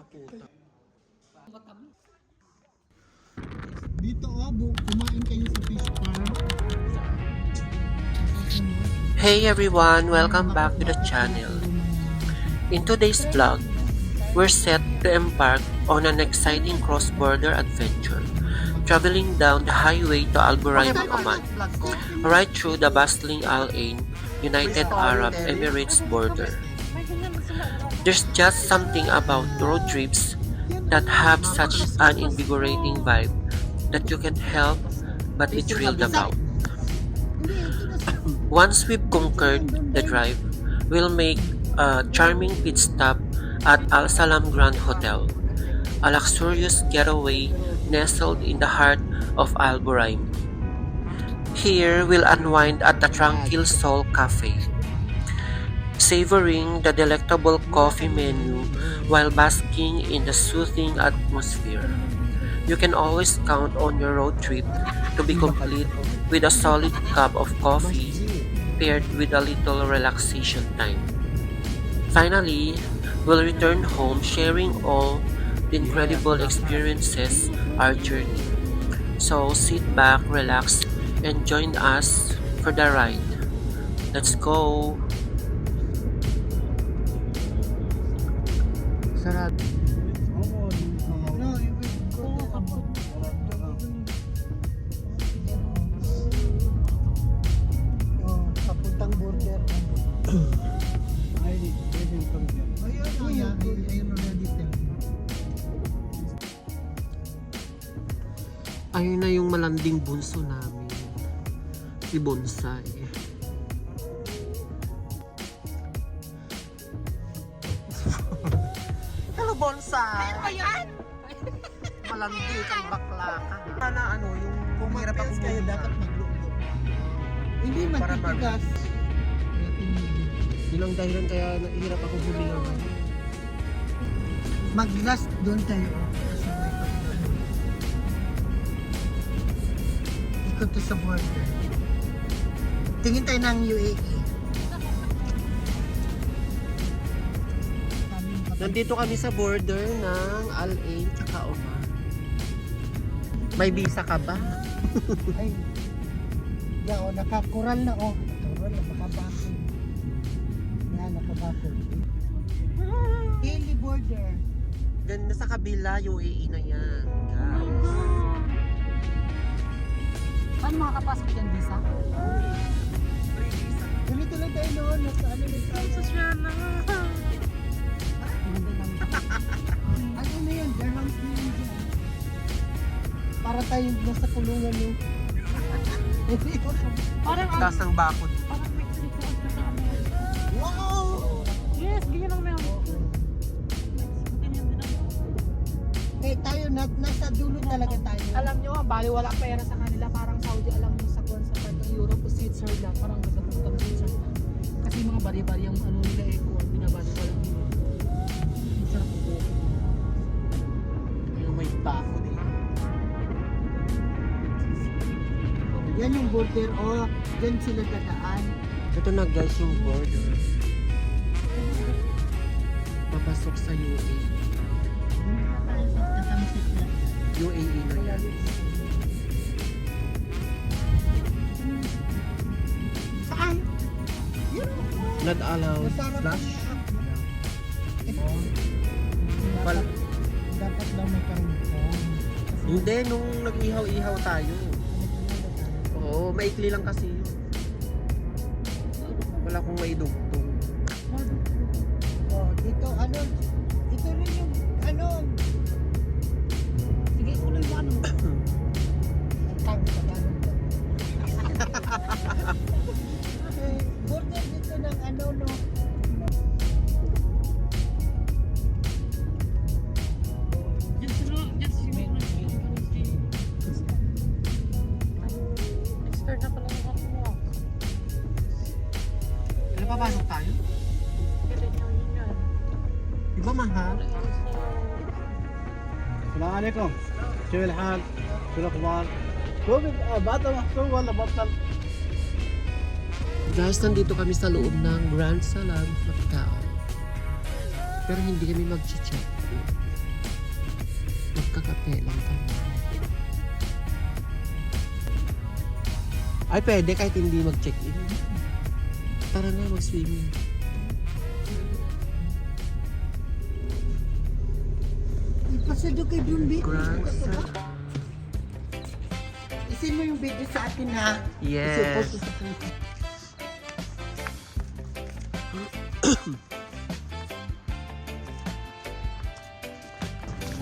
puta. Dito kumain kayo sa fish farm. Hey everyone, welcome back to the channel. In today's vlog, we're set to embark on an exciting cross-border adventure, traveling down the highway to Al Buraim, Oman, right through the bustling Al Ain, United Arab Emirates border. There's just something about road trips that have such an invigorating vibe that you can't help but be thrilled about. Once we've conquered the drive, we'll make a charming pit stop at Al Salam Grand Hotel, a luxurious getaway nestled in the heart of Al Buraim. Here, we'll unwind at the Tranquil Soul Cafe, savoring the delectable coffee menu while basking in the soothing atmosphere. You can always count on your road trip to be complete with a solid cup of coffee paired with a little relaxation time. Finally, we'll return home sharing all the incredible experiences our journey. So sit back, relax, and join us for the ride. Let's go! Sarap. Papuntang border. Ayun na yung malanding bunso namin. Si Bonsai. Hello, Bonsai! Ano yan? Malandi kang bakla ka. Sana yung Kung hirap ako mag-test kayo, dapat magluto. Hindi Para magtitigas. Yun ang dahilan kaya nahihirap ako huminga. Mag-last doon tayo. Kasi may ikot to sa border. Tingin tayo ng UAE. Nandito kami sa border ng Al Ain tsaka Oman. May visa ka ba? Ay. Yan, nakakural na Nakakural na, makabakol. Yan, nakabakol. Daily border. Ganda sa kabila, UAE na yan, guys. Paano makakapasok dyan, visa? Tuloy-tuloy tayo noon. Nasa ano na tayo. Sosyana. Ano na yan? Dirhams na yun dyan. Para tayo nasa kulungan yung... Parang Taas ng bakod. Parang Mexico at nasa Amerika. Wow! Yes, ganyan ang meron. Ganyan din ang... Eh tayo, nasa dulo talaga tayo. Alam nyo, bali wala pera sa kanila. Parang Saudi, alam nyo sa kuwan sa partong Europe o Switzerland. Parang nasa puntang Switzerland. Kasi mga bari-bari ang ano nila kuwan, binabali wala nila. Masarap po. Yung may bakod eh. Yan yung border. Dyan sila dadaan. Ito na guys yung border. Papasok sa UAE. UAE na yan. Saan? Yun. Not allowed flash. Dapat lang may karunong. Hindi, nung nag-ihaw-ihaw tayo. Oo, maikli lang kasi yun. Wala akong maidugtong. Dito ito rin yung Sige, ituloy mo ano. tang sa tanong ko. Border dito ng no. Diyan sila, diyan si Expert na pala ng ako mo. Ano, papasok tayo? Kailan nyo yun yan? Di ba mahal? السلام عليكم شو الحال؟ شو الاخبار؟ شو بعد محصول ولا بطل؟ Guys, nandito kami sa loob ng Grand Salam Hotel. Pero hindi kami mag-check. Magkakape lang tayo. Ay, pwede kahit hindi mag-check-in. Tara na, mag-swimming. Ipasado kay Brumbi. Grand Isin mo yung video sa atin ha. Yes.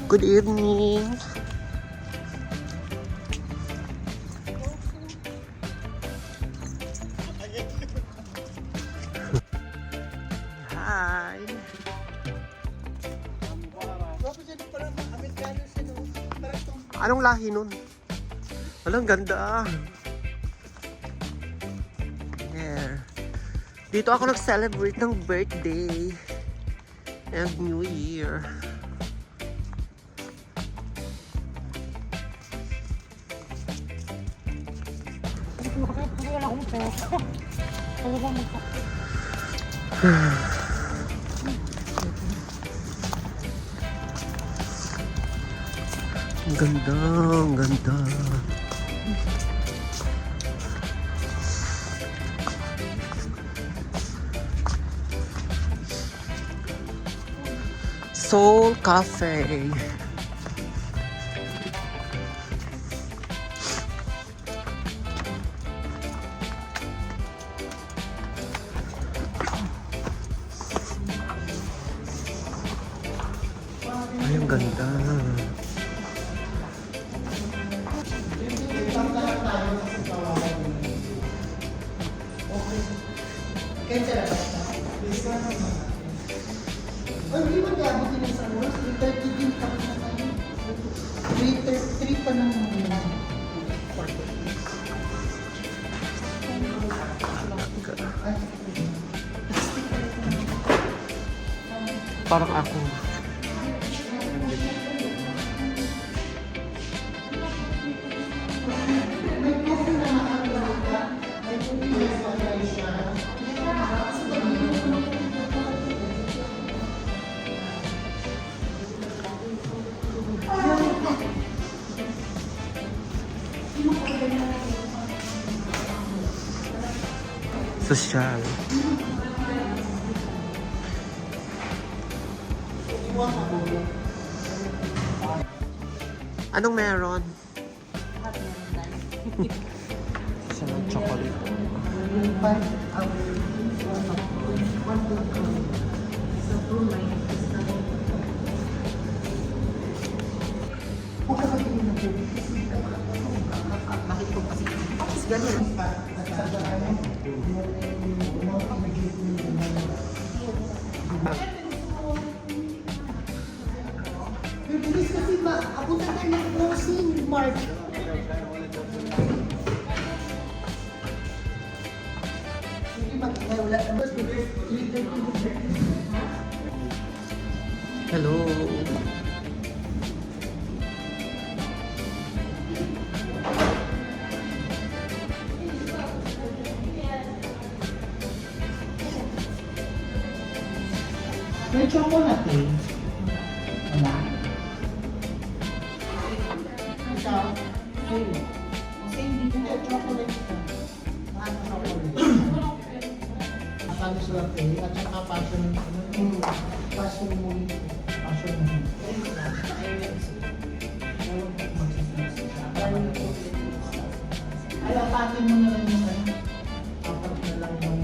Good evening. Hi. Anong lahi nun? Alang ganda. There. Dito ako nag-celebrate ng birthday and New Year. Ang ganda, ang ganda. Soul Cafe. Ay, ang ganda. Ay, hindi ba kaya abutin ng sa oras? 3:30 din tapos na tayo. 3 pa ng kwarto. Parang ako. Social. Anong meron? Isa ng chocolate. Bakit po kasi? Ganun. Bilis kasi abutan tayo ng closing, Mark. Hindi magkakaya wala. Hello. May chocolate eh. Wala. Ikaw? Same dito na chocolate ka. Ano chocolate? Akala sila eh. At saka passion. Passion mo. Passion mo. Ay, apatin mo na lang yung ano. Apat na lang yung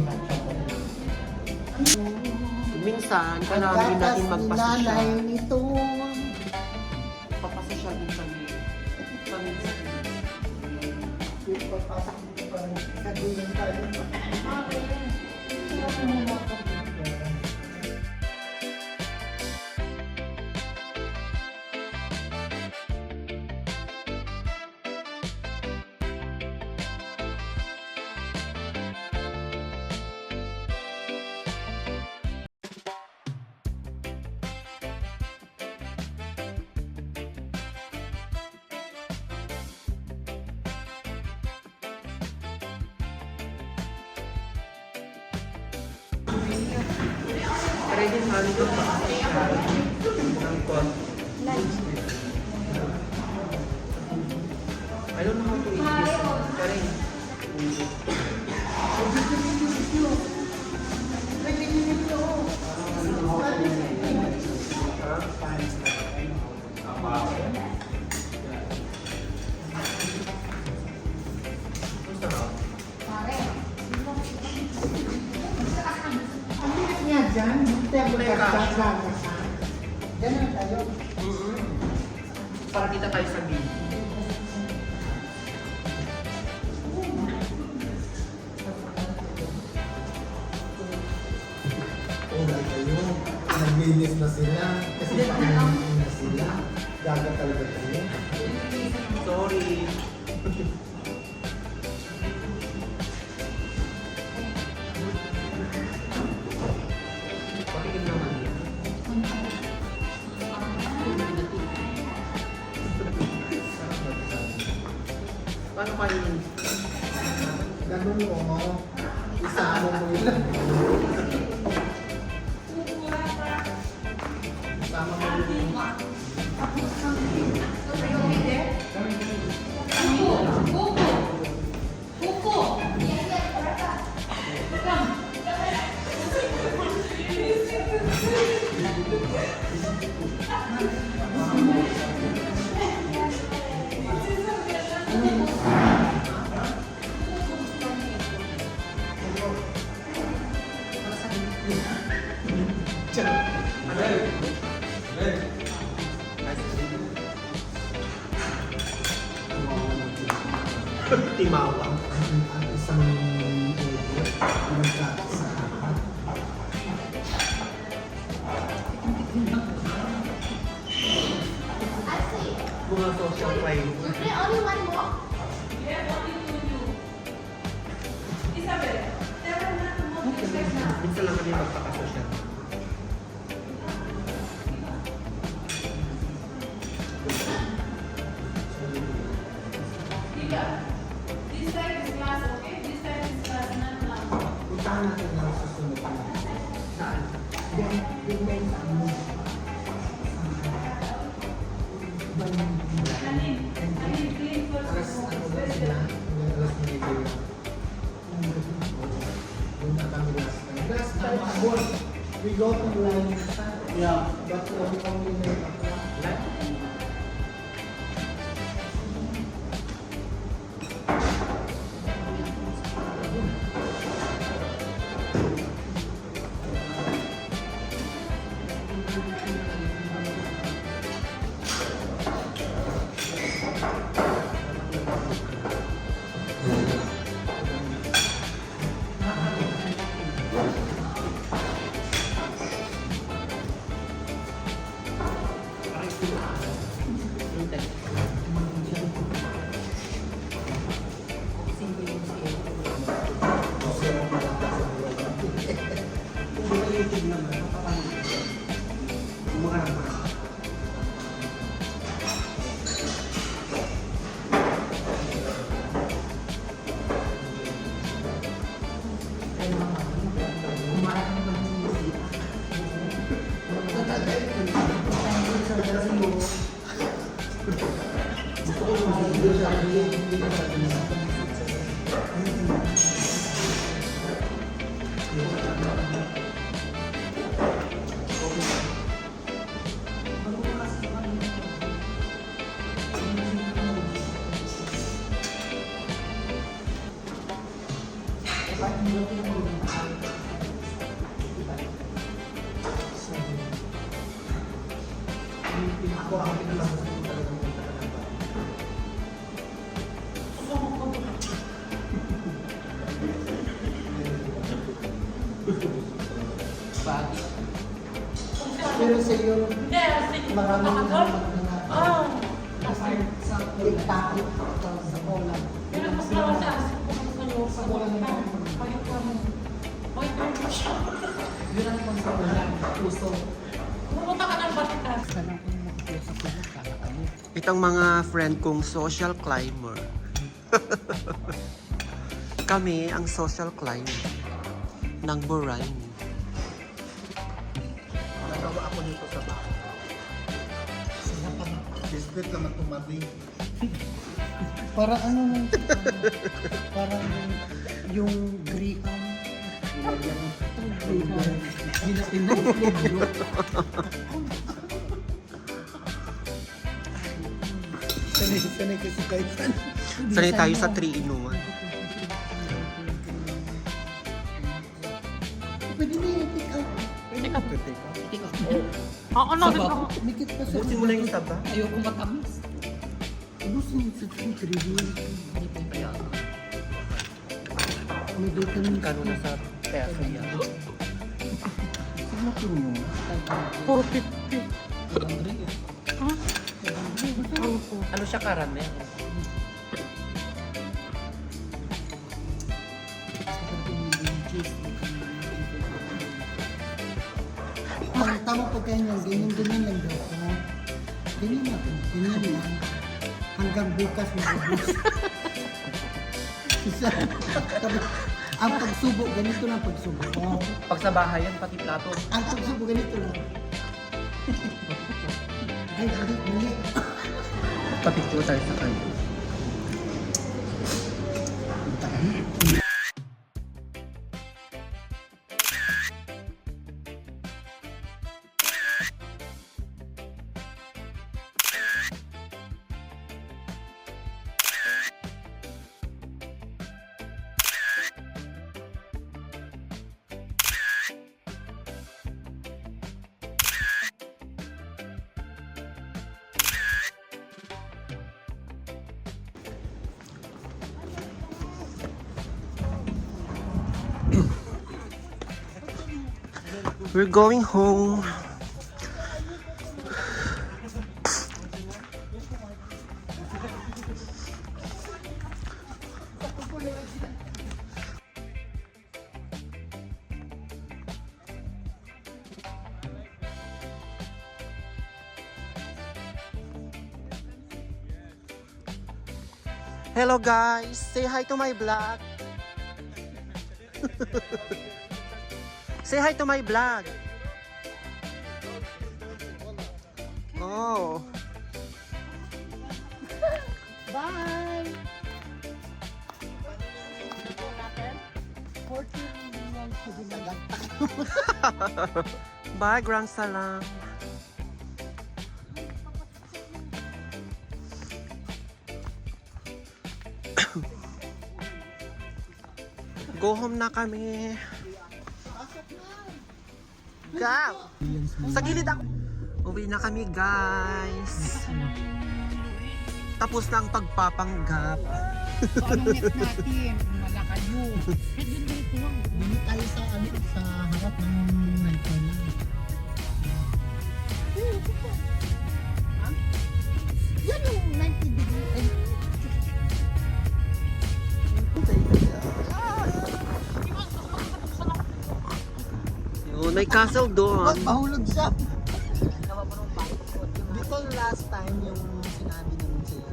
hot chocolate. Minsan, kailangan natin magpasosyal. Nanay nito. Papasosyal din kami. Paminsan. Pagpasak dito pa rin. Kagulan tayo. Ready na ito pa. I don't know how to eat this. Karen. Ang liit nga dyan, hindi tayo magkakasama. Ganun tayo. Para kita tayo sa video. Wala kayo. Naglinis na sila. Kasi pangalan na sila. Gaga talaga kayo. Sorry. Patikim naman yan. Paano kayo yun? Ganun mo. Isama mo yun. Isama mo yun. Timawa. Ang isang order. Nagkakasa. Mga social crime. Only one more? Minsan lang kami magpakasosya. This side is glass, okay? This side is glass, not glass. Puntahan natin lang sa sunod na. Saan? Yung may ano. Clean first. Alas ano ba sila? Alas 9 yun. Doon na kami last time. Last time, abon. We go to line. Yeah. But only night after. Pero sa iyo, marami na sa TikTok sa Poland. Yun ang konsumo puso. Pumunta ka ng Batikas. Sana kung makikita sa puso, kala kami. Itong mga friend kong social climber. Kami ang social climber ng Boracay. Nagawa ako dito sa bahay. Sila, Biscuit lang matumari. Para ano, parang yung Graham. Ginatin na yung libro. Sanay kasi kahit saan. Sanay tayo sa 3 in 1. Pwede na yung pick up. Oo, no, dito. Mikit pa sa Busin mo na yung taba. Ayoko matamis. Busin sa trivia. Kaya, May vitamin Kano na sa peso yan? Sigma po mo. 450. Ano siya caramel? Ang tama pagkain yan, ganyan lang daw. Ganyan lang. Hanggang bukas maubos. Ang pagsubo, ganito lang pagsubo. Pag sa bahay yan, pati plato. Ang pagsubo, ganito lang. Ay, mali. Papicture tayo sa kanya. We're going home. Hello guys, say hi to my vlog. Say hi to my vlog. Oh. Bye! 14 Bye, Grand Salam. Go home na kami. Go! Sa gilid ako. Uwi na kami, guys. Tapos na ang pagpapanggap. Paano next natin? Wala kayo. Dito tayo sa, sa harap ng nalpan. Yan yung 90 degree. Yun, may castle doon. Mahulog siya. Dito last time yung sinabi naman sa'yo.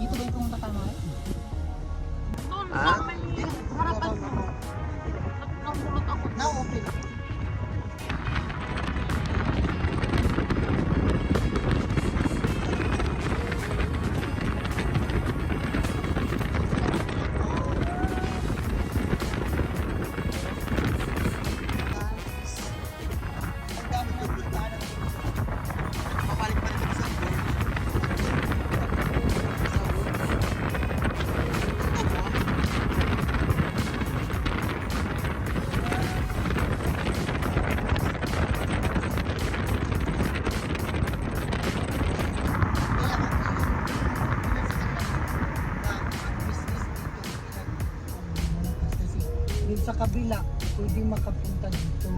dito ba yung pumunta tayo mga? Ha? Harapan mo. Nakulot ako. Now, okay. Dun sa kabila, pwede makapunta dito.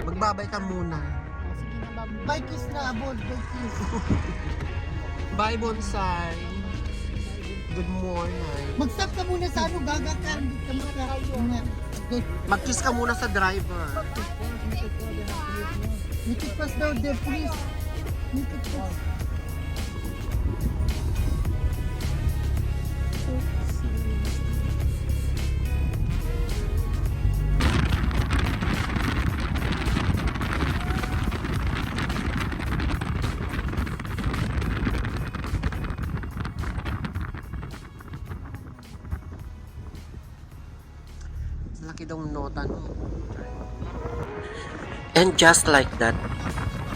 Magbabay ka muna. Sige na, Bob. Bike is na abot, bike is. Bye, Bonsai. Good morning. Mag-stop ka muna sa ano, gaga ka. Hindi ka maka... Mag-kiss ka muna sa driver. Nikit pas daw, there, please. Nikit pas. Laki daw nota no. And just like that,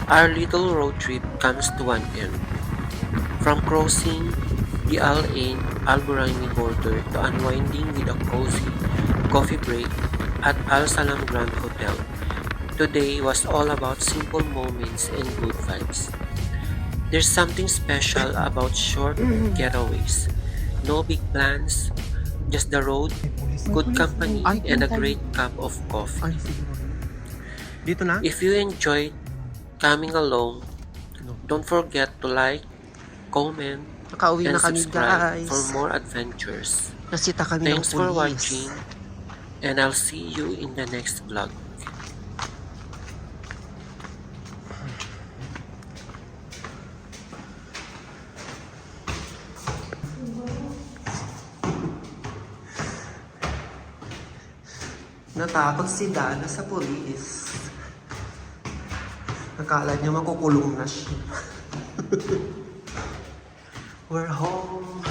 our little road trip comes to an end. From crossing the Al Ain Al Ghuraimi border to unwinding with a cozy coffee break at Al Salam Grand Hotel, today was all about simple moments and good vibes. There's something special about short getaways. No big plans, just the road, good company, and a great cup of coffee. Dito na? If you enjoyed coming along, don't forget to like, comment, Nakauwi and na kami, subscribe guys. for more adventures. Nasita kami ng Thanks for pulis. watching, and I'll see you in the next vlog. Natakot si Dana sa pulis. Nakala niya makukulong na siya. We're home.